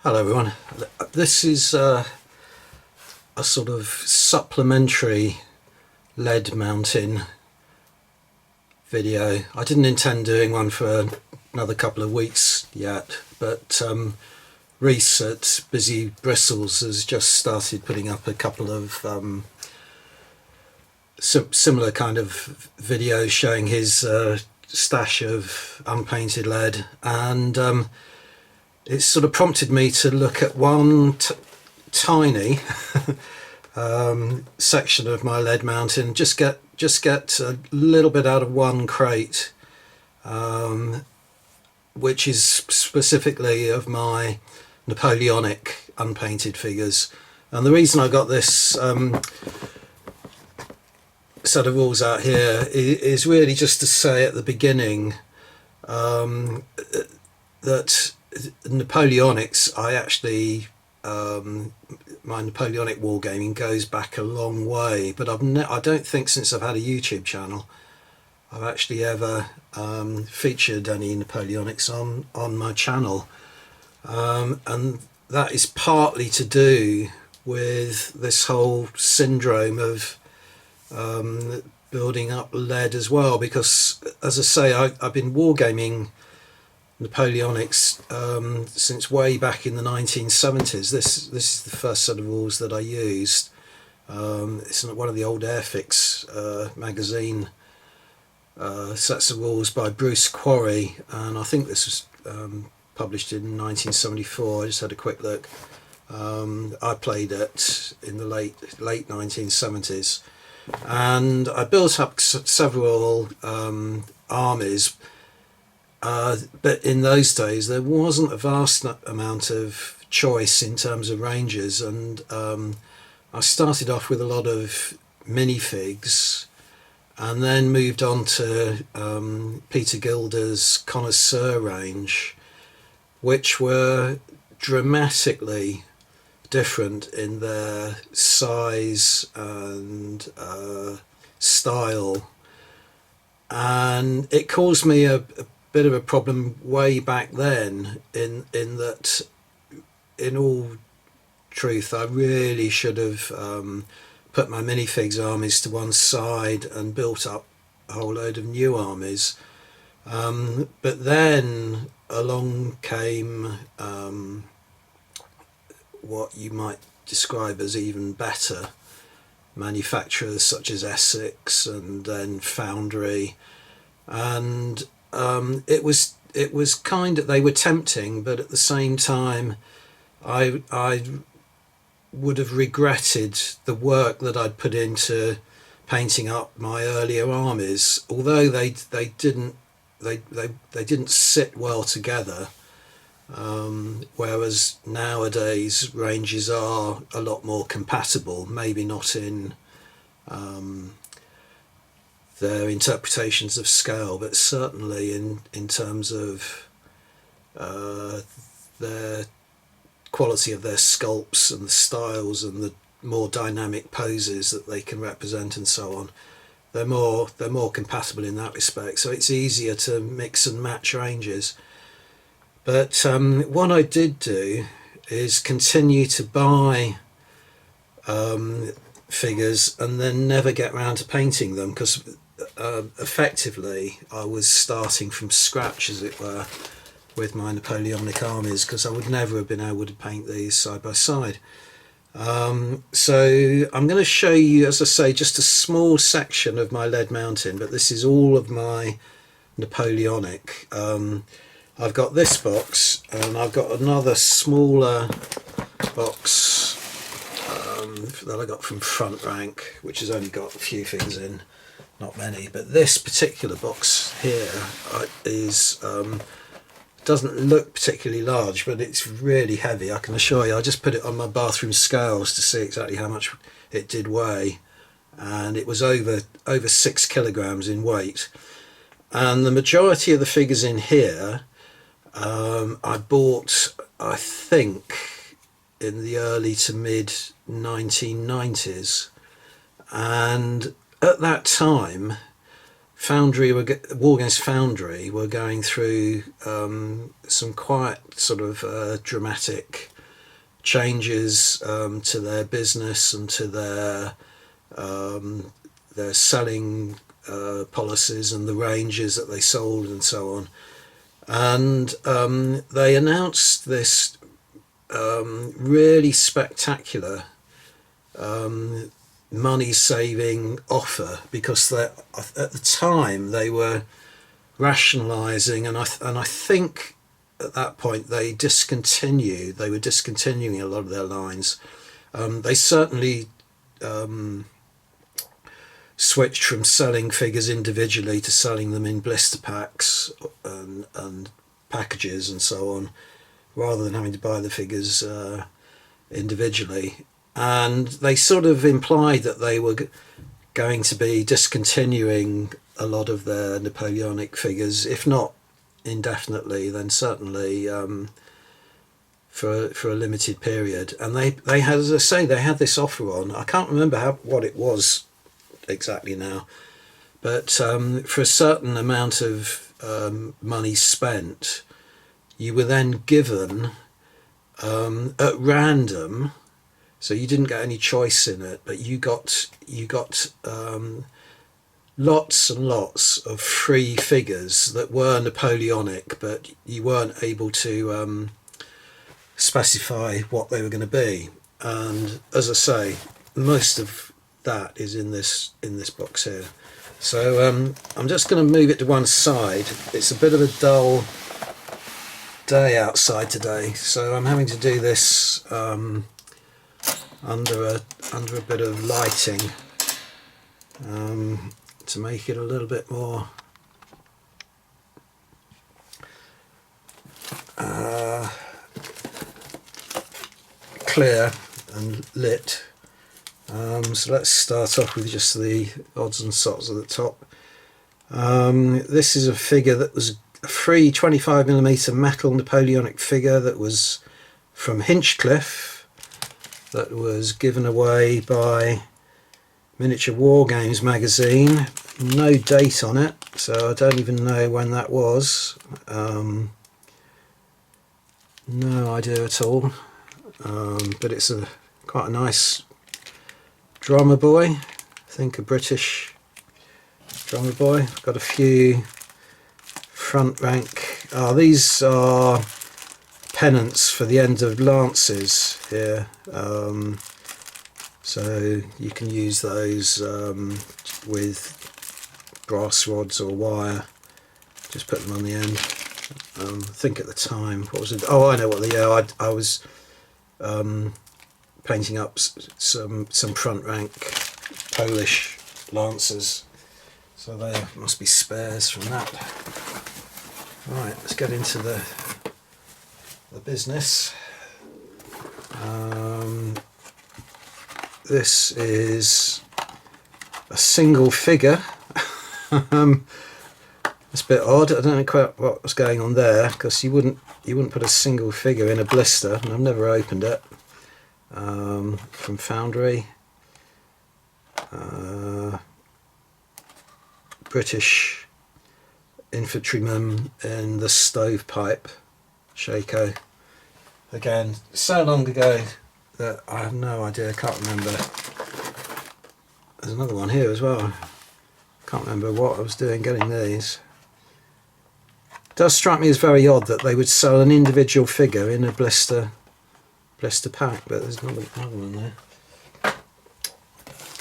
Hello everyone. This is a sort of supplementary lead mounting video. I didn't intend doing one for another couple of weeks yet, but Rhys at Busy Bristles has just started putting up a couple of similar kind of videos showing his stash of unpainted lead, and it sort of prompted me to look at one tiny section of my lead mountain, just get a little bit out of one crate, which is specifically of my Napoleonic unpainted figures. And the reason I got this set of rules out here is really just to say at the beginning that Napoleonics, I actually my Napoleonic wargaming goes back a long way, but I don't think since I've had a YouTube channel I've actually ever featured any Napoleonics on my channel, and that is partly to do with this whole syndrome of building up lead as well, because as I say, I've been wargaming Napoleonics since way back in the 1970s. This is the first set of rules that I used. It's one of the old Airfix magazine sets of rules by Bruce Quarry, and I think this was published in 1974. I just had a quick look. I played it in the late 1970s, and I built up several armies. But in those days there wasn't a vast amount of choice in terms of ranges, and I started off with a lot of minifigs and then moved on to Peter Gilder's connoisseur range, which were dramatically different in their size and style, and it caused me a bit of a problem way back then, in that, in all truth, I really should have put my minifigs armies to one side and built up a whole load of new armies. But then along came what you might describe as even better manufacturers such as Essex and then Foundry, and it was kind of, they were tempting, but at the same time I would have regretted the work that I'd put into painting up my earlier armies, although they didn't sit well together, whereas nowadays ranges are a lot more compatible, maybe not in their interpretations of scale, but certainly in terms of their quality of their sculpts and the styles and the more dynamic poses that they can represent and so on. They're more compatible in that respect, so it's easier to mix and match ranges. But what I did do is continue to buy figures and then never get round to painting them, because effectively I was starting from scratch, as it were, with my Napoleonic armies, because I would never have been able to paint these side by side. So I'm going to show you, as I say, just a small section of my lead mountain, but this is all of my Napoleonic. I've got this box, and I've got another smaller box that I got from Front Rank, which has only got a few things in, not many. But this particular box here is doesn't look particularly large, but it's really heavy, I can assure you. I just put it on my bathroom scales to see exactly how much it did weigh, and it was over 6 kilograms in weight. And the majority of the figures in here I bought, I think, in the early to mid 1990s, and at that time War Against Foundry were going through some quite sort of dramatic changes to their business and to their selling policies and the ranges that they sold and so on. And they announced this really spectacular money-saving offer, because at the time they were rationalising, and I think at that point they were discontinuing a lot of their lines. They certainly switched from selling figures individually to selling them in blister packs and packages and so on, rather than having to buy the figures individually. And they sort of implied that they were going to be discontinuing a lot of their Napoleonic figures, if not indefinitely, then certainly for a limited period. And they had, as I say, they had this offer on. I can't remember what it was exactly now, but for a certain amount of money spent, you were then given at random. So you didn't get any choice in it, but you got lots and lots of free figures that were Napoleonic, but you weren't able to specify what they were going to be. And as I say, most of that is in this box here. So I'm just going to move it to one side. It's a bit of a dull day outside today, so I'm having to do this under a bit of lighting to make it a little bit more clear and lit. So let's start off with just the odds and sods at the top. This is a figure that was a free 25mm metal Napoleonic figure that was from Hinchcliffe, that was given away by Miniature War Games magazine. No date on it, so I don't even know when that was. No idea at all. But it's quite a nice drummer boy. I think a British drummer boy. Got a few front rank. These are pennants for the end of lances here, so you can use those with brass rods or wire. Just put them on the end. I think at the time, what was it? Oh, I know what I was painting up some front rank Polish lancers, so there must be spares from that. Right, let's get into the business. This is a single figure. It's a bit odd. I don't know quite what was going on there, because you wouldn't put a single figure in a blister, and I've never opened it. From Foundry, British infantryman in the stovepipe, Shaco. Again, so long ago that I have no idea, I can't remember. There's another one here as well. Can't remember what I was doing getting these. It does strike me as very odd that they would sell an individual figure in a blister pack, but there's another one there.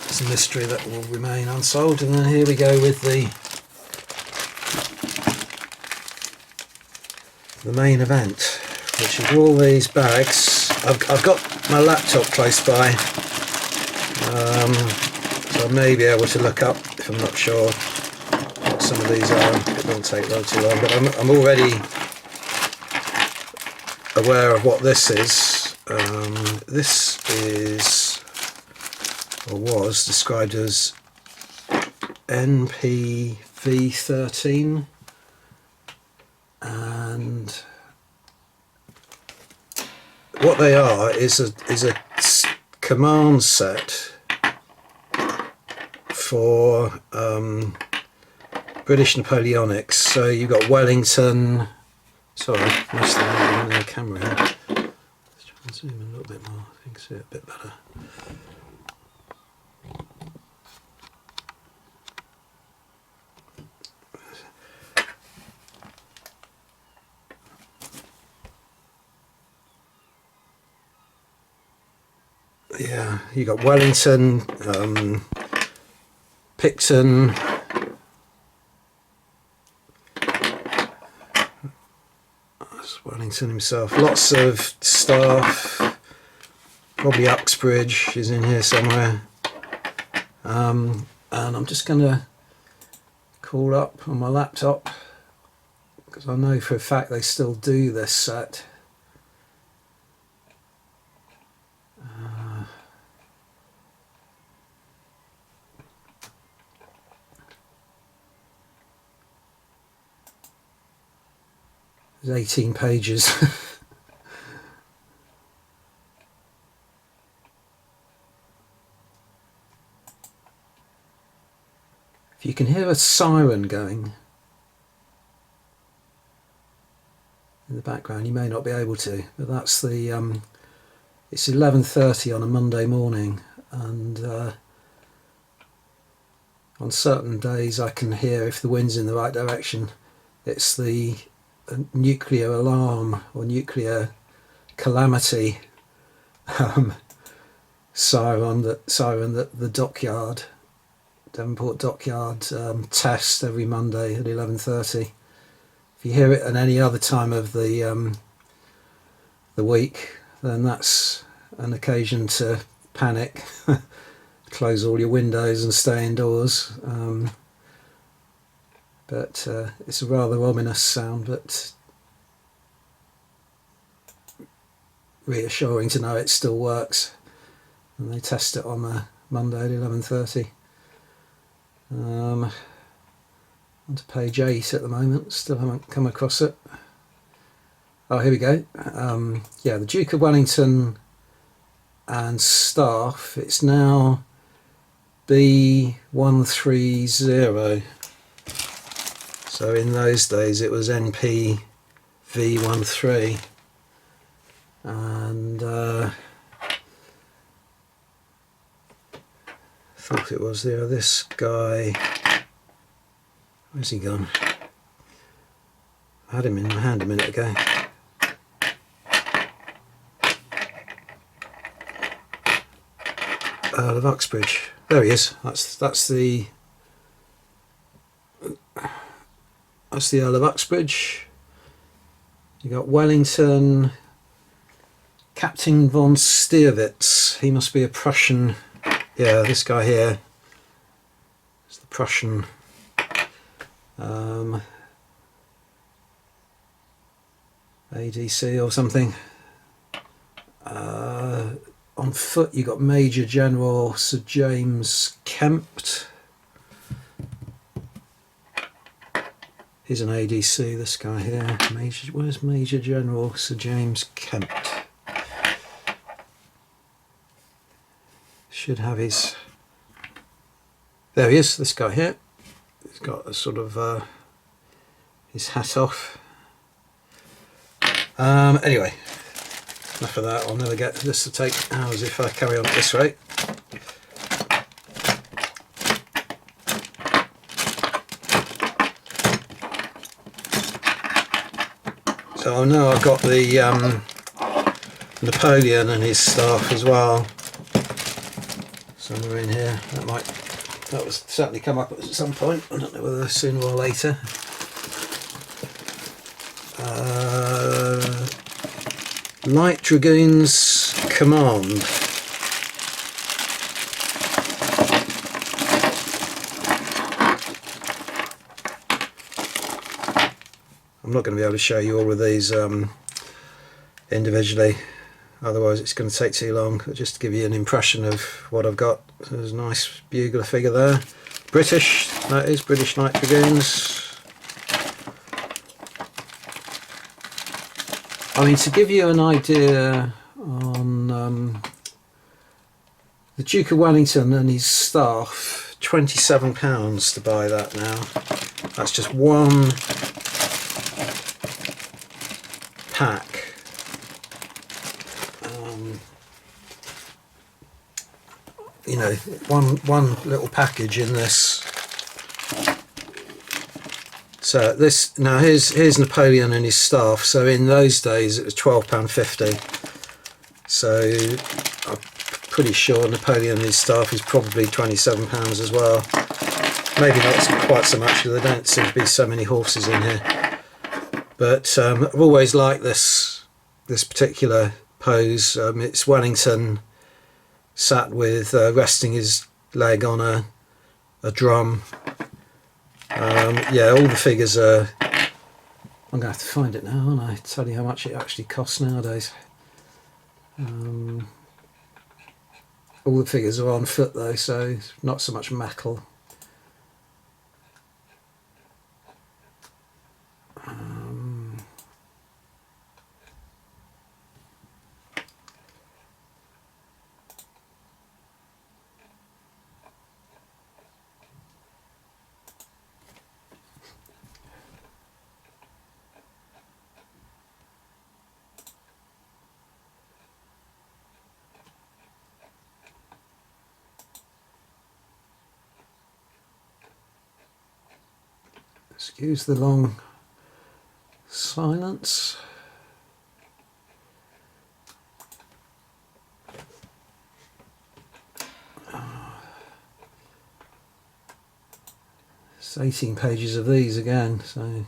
It's a mystery that will remain unsolved. And then here we go with the main event, which is all these bags. I've got my laptop close by, so I may be able to look up if I'm not sure what some of these are. It won't take too long, but I'm already aware of what this is. This is, or was, described as NPV13, and what they are is a command set for British Napoleonics. So you've got Wellington. Sorry, I missed the camera here. I'll zoom in a little bit more, I can see it a bit better. Yeah, you got Wellington, Picton, that's Wellington himself, lots of staff, probably Uxbridge is in here somewhere, and I'm just going to call up on my laptop, because I know for a fact they still do this set. There's 18 pages. If you can hear a siren going in the background, you may not be able to, but that's the it's 11:30 on a Monday morning, and on certain days I can hear, if the wind's in the right direction, it's the nuclear alarm or nuclear calamity siren that the dockyard, Devonport dockyard, test every Monday at 11:30. If you hear it at any other time of the week, then that's an occasion to panic, close all your windows and stay indoors. But it's a rather ominous sound, but reassuring to know it still works. And they test it on a Monday at 11:30. On to page 8 at the moment, still haven't come across it. Oh, here we go. Yeah, the Duke of Wellington and staff, it's now B130. So in those days it was NP V13, and I thought it was there. This guy, where's he gone? I had him in my hand a minute ago. Earl of Uxbridge. There he is. That's the Earl of Uxbridge. You got Wellington, Captain von Stierwitz. He must be a Prussian. Yeah, this guy here is the Prussian. ADC or something. On foot you got Major General Sir James Kempt. He's an ADC, this guy here. Where's Major General Sir James Kempt? Should have his... There he is, this guy here. He's got a sort of his hat off. Anyway, enough of that. I'll never get this to take hours if I carry on at this rate. So now I've got the Napoleon and his staff as well somewhere in here. That will certainly come up at some point. I don't know whether sooner or later. Light Dragoons Command. I'm not going to be able to show you all of these individually, otherwise it's going to take too long. But just to give you an impression of what I've got. So there's a nice bugler figure there. British, that is, British Light Dragoons. I mean, to give you an idea on the Duke of Wellington and his staff, £27 to buy that now. That's just one pack. you know, one little package in this. So this, now here's Napoleon and his staff. So in those days it was £12.50. So I'm pretty sure Napoleon and his staff is probably £27 as well. Maybe not quite so much, because there don't seem to be so many horses in here. But I've always liked this particular pose. It's Wellington sat with resting his leg on a drum. Yeah, all the figures are... I'm going to have to find it now, aren't I? Tell you how much it actually costs nowadays. All the figures are on foot though, so not so much metal. Excuse the long silence. It's 18 pages of these again, so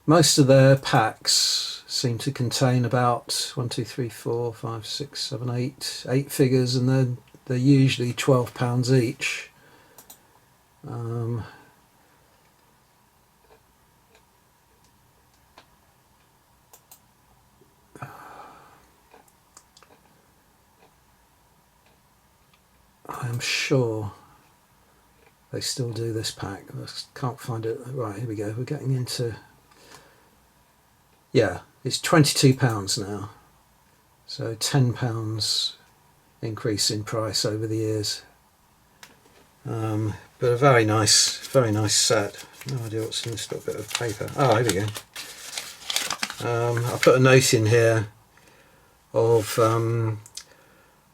most of their packs seem to contain about 1, 2, 3, 4, 5, 6, 7, 8 figures, and they're usually £12 each. I'm sure they still do this pack. I can't find it. Right, here we go. We're getting into... Yeah, it's £22 now. So £10 increase in price over the years. But a very nice set. No idea what's in this little bit of paper. Oh, here we go. I put a note in here of...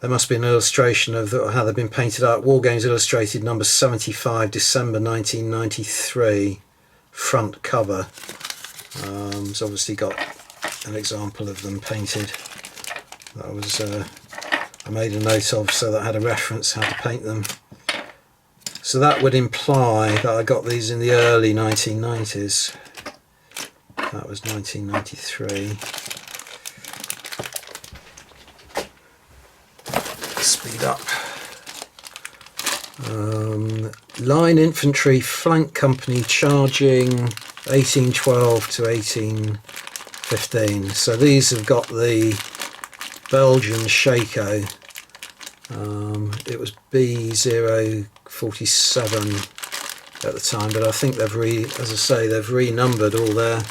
there must be an illustration of how they've been painted up. War Games Illustrated number 75, December 1993, front cover. It's obviously got an example of them painted. That was I made a note of, so that I had a reference how to paint them. So that would imply that I got these in the early 1990s. That was 1993. Speed up. Line Infantry Flank Company charging 1812 to 1815. So these have got the Belgian Shako. It was B047 at the time, but I think they've they've renumbered all their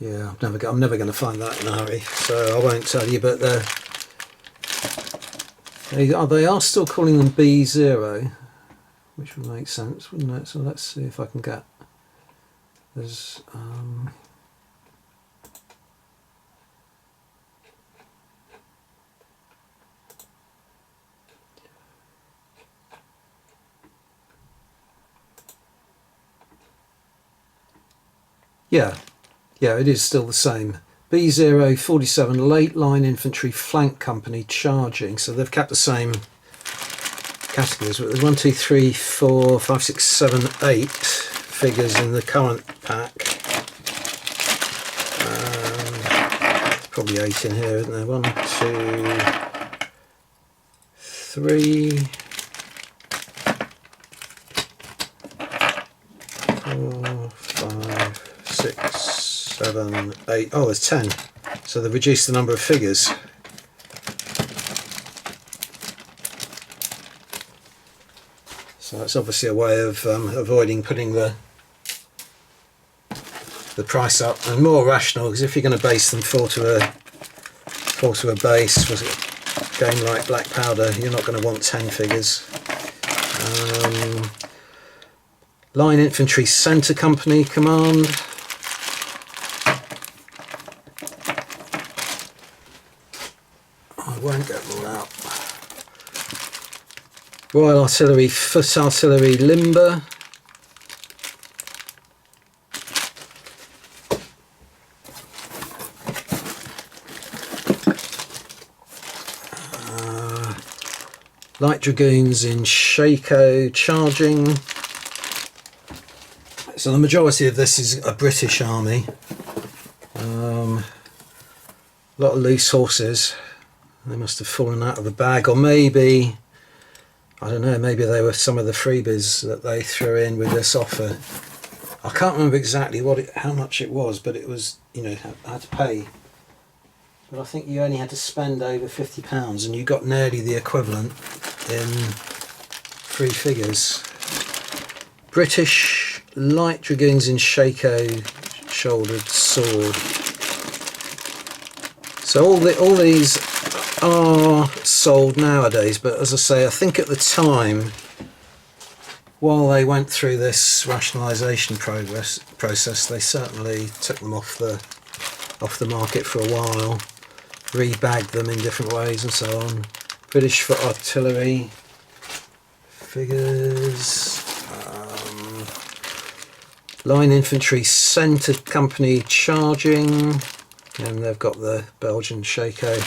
yeah, I'm never going to find that in a hurry, so I won't tell you. But they are still calling them B0, which would make sense, wouldn't it? So let's see if I can get. There's yeah, it is still the same. B047 Late Line Infantry Flank Company charging. So they've kept the same categories. But there's 1, 2, 3, 4, 5, 6, 7, 8 figures in the current pack. Probably 8 in here, isn't there? 1, 2, 3, 4, 5, 6, 7, 8. Oh, there's 10. So they've reduced the number of figures. So that's obviously a way of avoiding putting the price up, and more rational, because if you're going to base them 4 to a base, was it game like Black Powder, you're not going to want 10 figures. Line Infantry Centre Company Command. I won't get them all out. Royal Artillery Foot Artillery Limber. Light Dragoons in Shako Charging. So the majority of this is a British army. A lot of loose horses. They must have fallen out of the bag, or maybe, I don't know, maybe they were some of the freebies that they threw in with this offer. I can't remember exactly how much it was, but it was, you know, I had to pay. But I think you only had to spend over £50 and you got nearly the equivalent in 3 figures. British Light Dragoons in Shako Shouldered Sword. So all these are sold nowadays, but as I say, I think at the time, while they went through this rationalisation process, they certainly took them off the market for a while, rebagged them in different ways and so on. British Foot Artillery figures, Line Infantry Centre Company Charging, and they've got the Belgian Shako.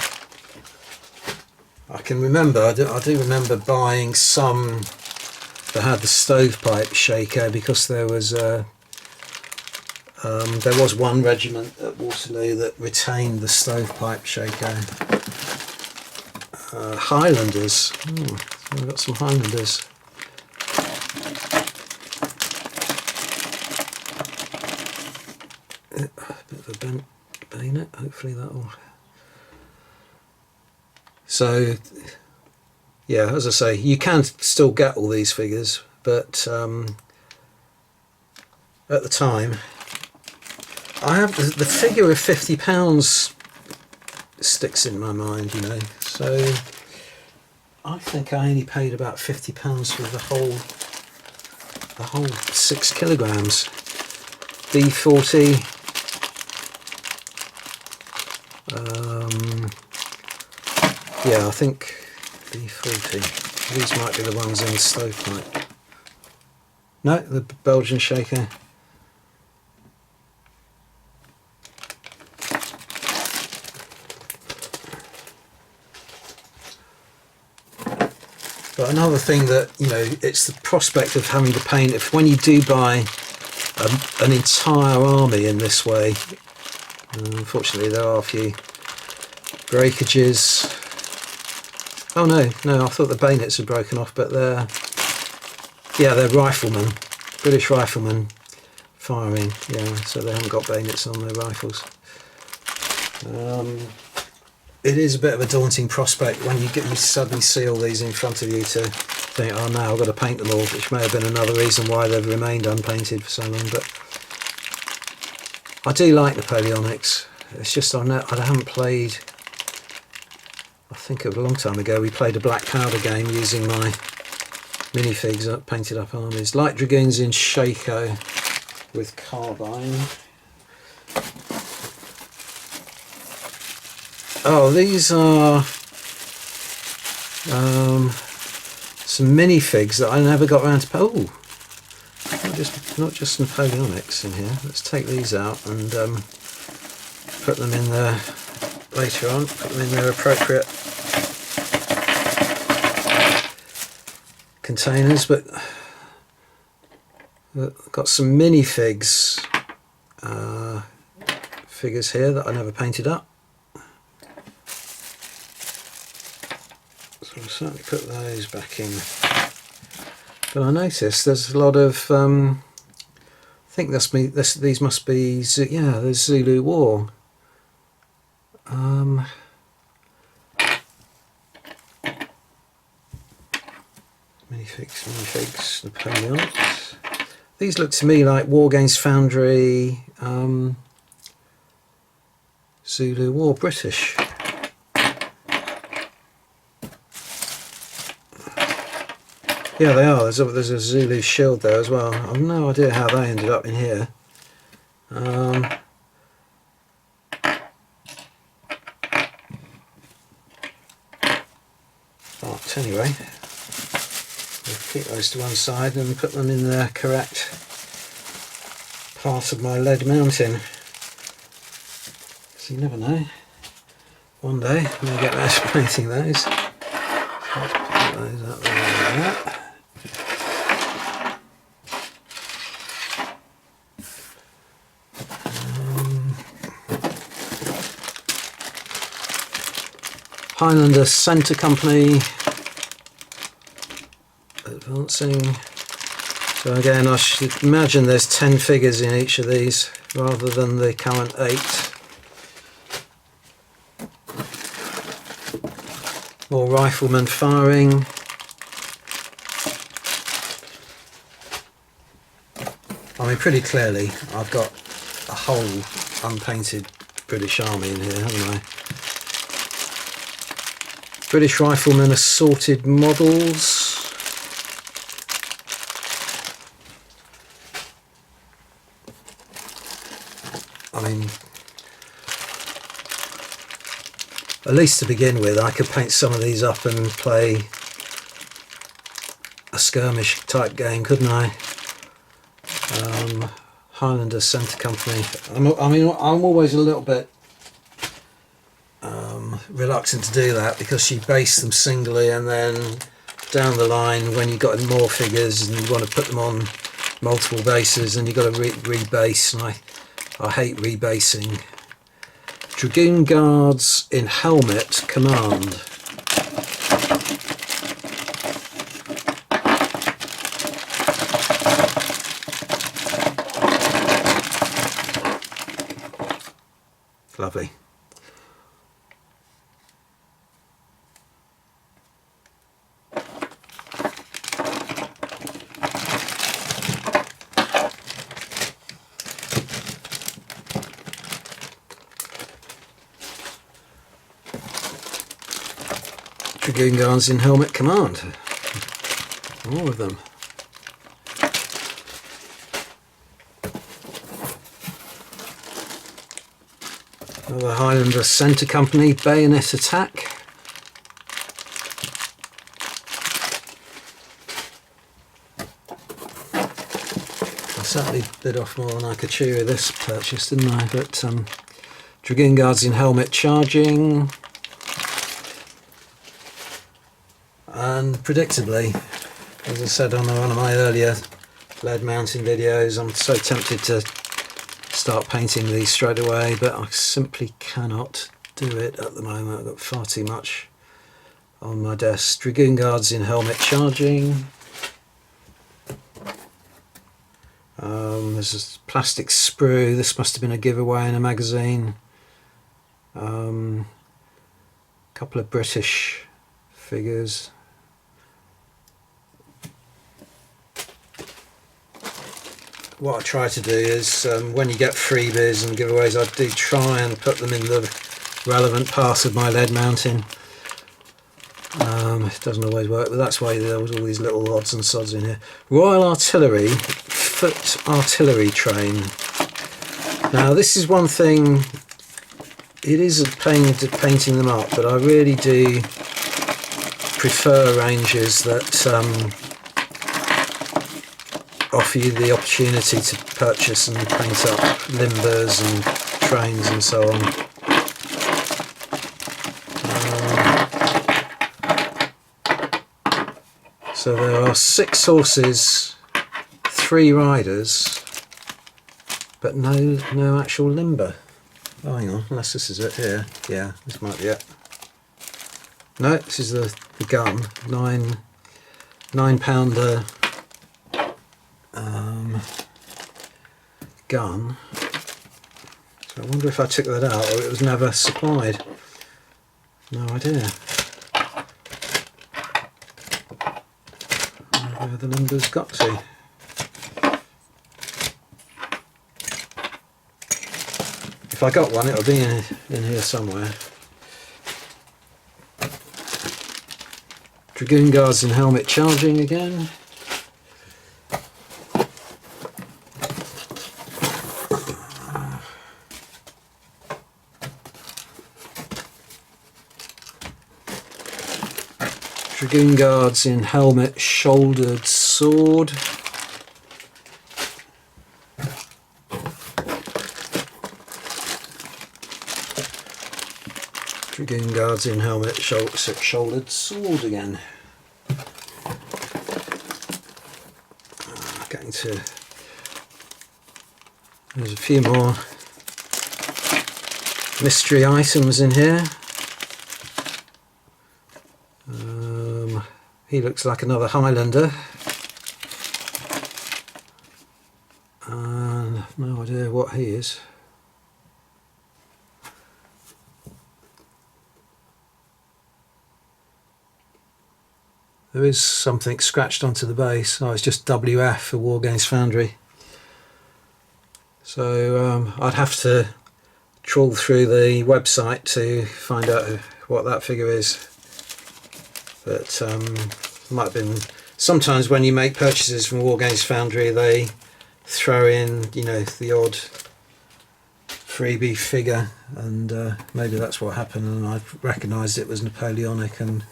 I can remember, I do remember buying some that had the stovepipe Shako, because there was one regiment at Waterloo that retained the stovepipe Shako. Highlanders. We've got some Highlanders. A bit of a bent bayonet, hopefully that'll... So, yeah, as I say, you can still get all these figures, but at the time, I have the figure of £50 sticks in my mind, you know. So I think I only paid about £50 for the whole 6 kilograms. D40. Yeah, I think D40. These might be the ones in stovepipe. No, the Belgian Shako. But another thing that, you know, it's the prospect of having to paint. If when you do buy an entire army in this way, unfortunately there are a few breakages. Oh no, I thought the bayonets had broken off, but they're riflemen, British riflemen firing, yeah, so they haven't got bayonets on their rifles. It is a bit of a daunting prospect when you suddenly see all these in front of you to think, oh no, I've got to paint them all, which may have been another reason why they've remained unpainted for so long. But I do like Napoleonics. It's just I haven't played. I think a long time ago we played a Black Powder game using my minifigs painted up armies. Light Dragoons in Shako with carbine. Oh, these are some minifigs that I never got around to. Oh, not just Napoleonics in here. Let's take these out and put them in there later on. Put them in their appropriate containers. But I've got some minifigs figures here that I never painted up. So I'll certainly put those back in. But I noticed there's a lot of, I think these must be, yeah, there's Zulu War. Minifigs, Napoleonics. These look to me like War Games Foundry, Zulu War, British. Yeah, they are. There's a Zulu shield there as well. I've no idea how they ended up in here. But anyway, we'll keep those to one side and put them in the correct part of my lead mounting. So you never know. One day I may get around to painting those. So let's put those up there like that. Highlander Centre Company, advancing. So again, I should imagine there's 10 figures in each of these rather than the current 8. More riflemen firing. I mean, pretty clearly I've got a whole unpainted British Army in here, haven't I? British Riflemen assorted models. I mean, at least to begin with, I could paint some of these up and play a skirmish type game, couldn't I? Highlander Centre Company. I'm always a little bit reluctant to do that because you base them singly, and then down the line when you've got more figures and you want to put them on multiple bases, and you've got to rebase, and I hate rebasing. Dragoon Guards in Helmet Command. Lovely. Dragoon Guards in Helmet Command. All of them. Another Highlander Centre Company, Bayonet Attack. I certainly bid off more than I could chew with this purchase, didn't I? But Dragoon Guards in Helmet Charging. And predictably, as I said on one of my earlier lead mounting videos, I'm so tempted to start painting these straight away, but I simply cannot do it at the moment. I've got far too much on my desk. Dragoon Guards in Helmet Charging. There's a plastic sprue. This must have been a giveaway in a magazine. A couple of British figures. What I try to do is, when you get freebies and giveaways, I do try and put them in the relevant part of my lead mounting. It doesn't always work, but that's why there was all these little odds and sods in here. Royal Artillery Foot Artillery Train. Now this is one thing, it is a pain to painting them up, but I really do prefer ranges that offer you the opportunity to purchase and paint up limbers and trains and so on. So there are 6 horses, 3 riders, but no actual limber. Oh, hang on, unless this is it here. Yeah, this might be it. No, this is the gun. 9-pounder gun. So I wonder if I took that out or it was never supplied. No idea. Where the limber's got to. If I got one, it'll be in here somewhere. Dragoon Guards in helmet charging again. Dragoon Guards in helmet shouldered sword. Dragoon Guards in helmet shouldered sword again. Getting to... There's a few more mystery items in here. He looks like another Highlander. And no idea what he is. There is something scratched onto the base. Oh, it's just WF for War Games Foundry. So I'd have to trawl through the website to find out what that figure is. But might have been, sometimes when you make purchases from War Games Foundry, they throw in, you know, the odd freebie figure, and maybe that's what happened, and I recognised it was Napoleonic and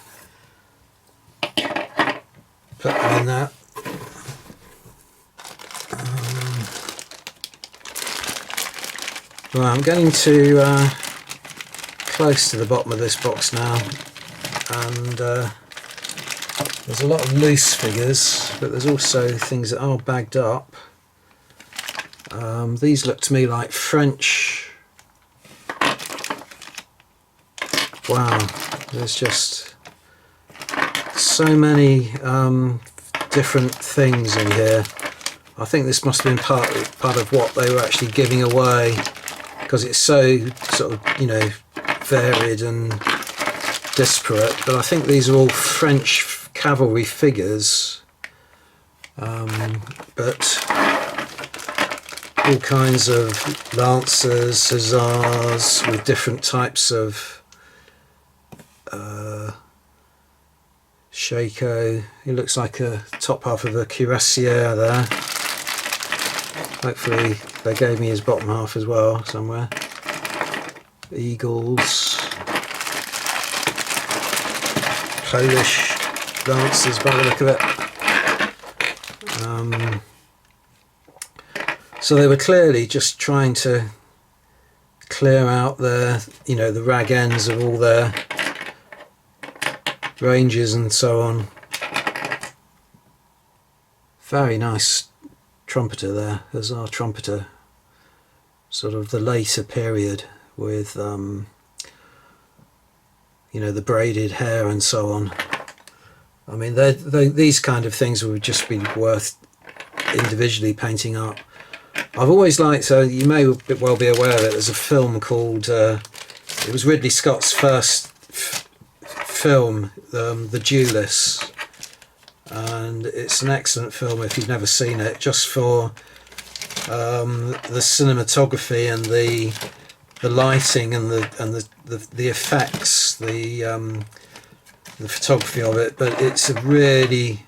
put them in that. Right, I'm getting to close to the bottom of this box now, and there's a lot of loose figures, but there's also things that are bagged up. These look to me like French. Wow, there's just so many different things in here. I think this must have been part of what they were actually giving away, because it's so sort of, you know, varied and disparate. But I think these are all French cavalry figures, but all kinds of lancers, hussars with different types of shako. He looks like a top half of a cuirassier there. Hopefully they gave me his bottom half as well somewhere. Eagles, Polish lancers by the look of it. So they were clearly just trying to clear out their, you know, the rag ends of all their ranges and so on. Very nice trumpeter there, hussar trumpeter, sort of the later period with you know, the braided hair and so on. I mean, these kind of things would just be worth individually painting up. I've always liked, you may well be aware of it, there's a film called, it was Ridley Scott's first film, The Duelists, and it's an excellent film if you've never seen it, just for the cinematography and the lighting and the effects, the photography of it. But it's a really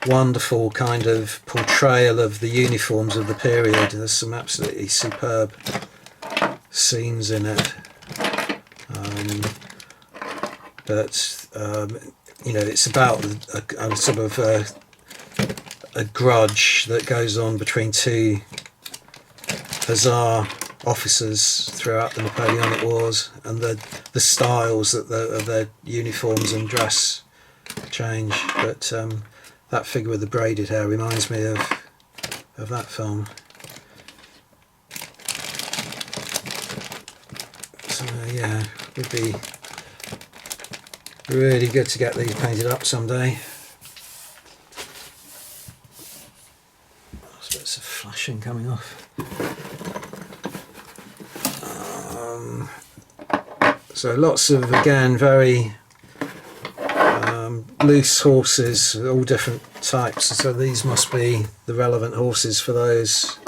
wonderful kind of portrayal of the uniforms of the period. There's some absolutely superb scenes in it, but you know, it's about a sort of a grudge that goes on between two hussar officers throughout the Napoleonic Wars, and the styles that of their uniforms and dress change. But that figure with the braided hair reminds me of that film. So yeah, it would be really good to get these painted up someday. There's bits of flashing coming off. So lots of, again, very loose horses, all different types. So these must be the relevant horses for those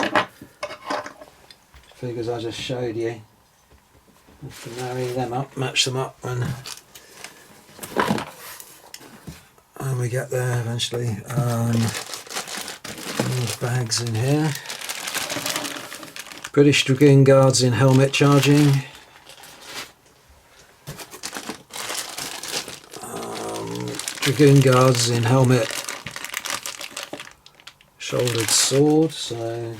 figures I just showed you. I have to marry them up, match them up, and when we get there eventually. Bags in here. British Dragoon Guards in helmet charging. Dragoon Guards in helmet shouldered sword, so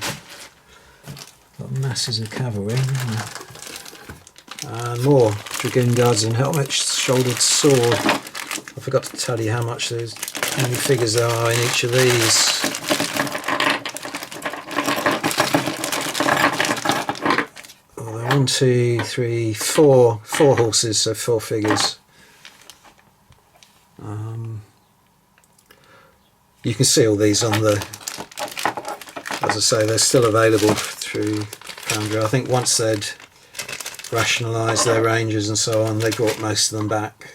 got masses of cavalry. And more Dragoon Guards in helmet shouldered sword. I forgot to tell you how many figures there are in each of these. Oh, there are 1, 2, 3, 4 horses, so 4 figures. You can see all these on the, as I say, they're still available through Foundry. I think once they'd rationalised their ranges and so on, they brought most of them back.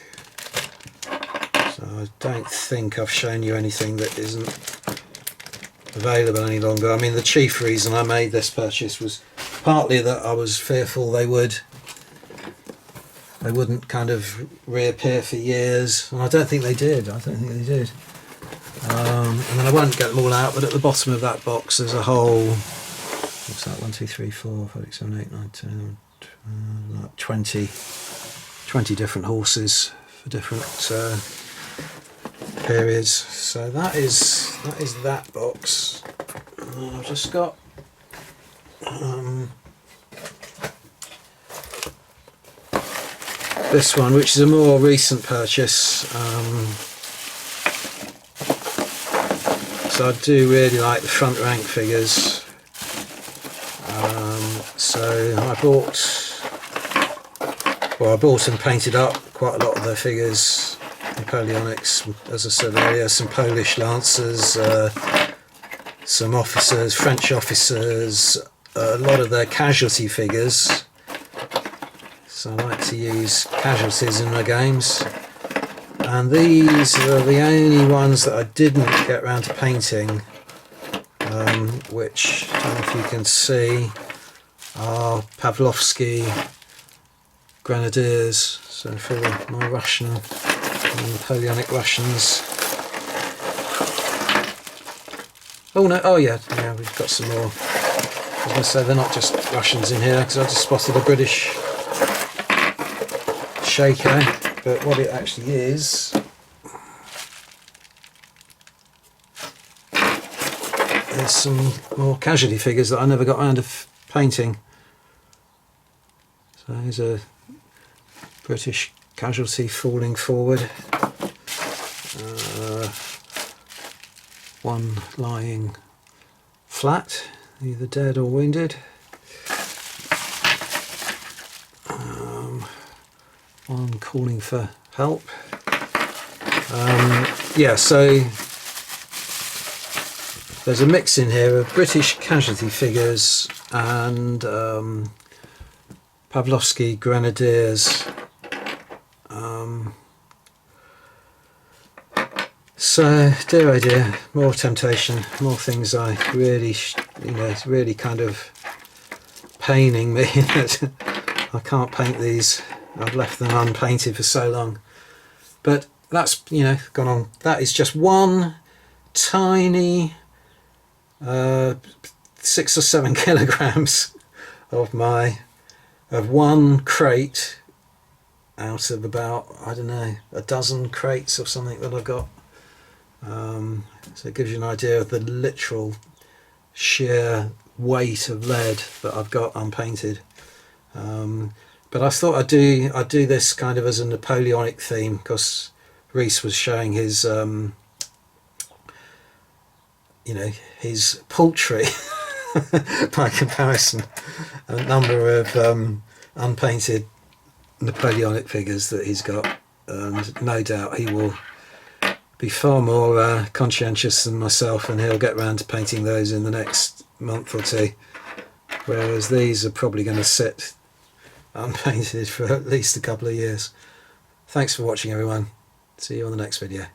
So I don't think I've shown you anything that isn't available any longer. I mean, the chief reason I made this purchase was partly that I was fearful they wouldn't kind of reappear for years, and I don't think they did. And then I won't get them all out, but at the bottom of that box there's a whole, what's that, 1, 2, 3, 4, 5, 6, 7, 8, 9, 10, like 20 different horses for different periods. So that is that box. And I've just got this one, which is a more recent purchase. So I do really like the front rank figures. So I bought and painted up quite a lot of their figures. Napoleonics, as I said earlier, some Polish lancers, some officers, French officers, a lot of their casualty figures. So I like to use casualties in my games. And these are the only ones that I didn't get around to painting, which, I don't know if you can see, are Pavlovsky Grenadiers. So for my Russian, my Napoleonic Russians. Oh no! Oh yeah, we've got some more. I was going to say they're not just Russians in here, because I just spotted a British shaker. But what it actually is some more casualty figures that I never got around to painting. So here's a British casualty falling forward, one lying flat, either dead or wounded. One calling for help. Yeah, so there's a mix in here of British casualty figures and Pavlovsky Grenadiers. So dear oh dear, more temptation, more things I really, it's really kind of paining me that I can't paint these. I've left them unpainted for so long, but that's gone on. That is just one tiny 6 or 7 kilograms of one crate out of about, I don't know, a dozen crates or something that I've got. So it gives you an idea of the literal sheer weight of lead that I've got unpainted. But I thought I'd do this kind of as a Napoleonic theme, because Rhys was showing his his paltry by comparison, a number of unpainted Napoleonic figures that he's got, and no doubt he will be far more conscientious than myself, and he'll get round to painting those in the next month or two, whereas these are probably going to sit unpainted for at least a couple of years. Thanks for watching, everyone. See you on the next video.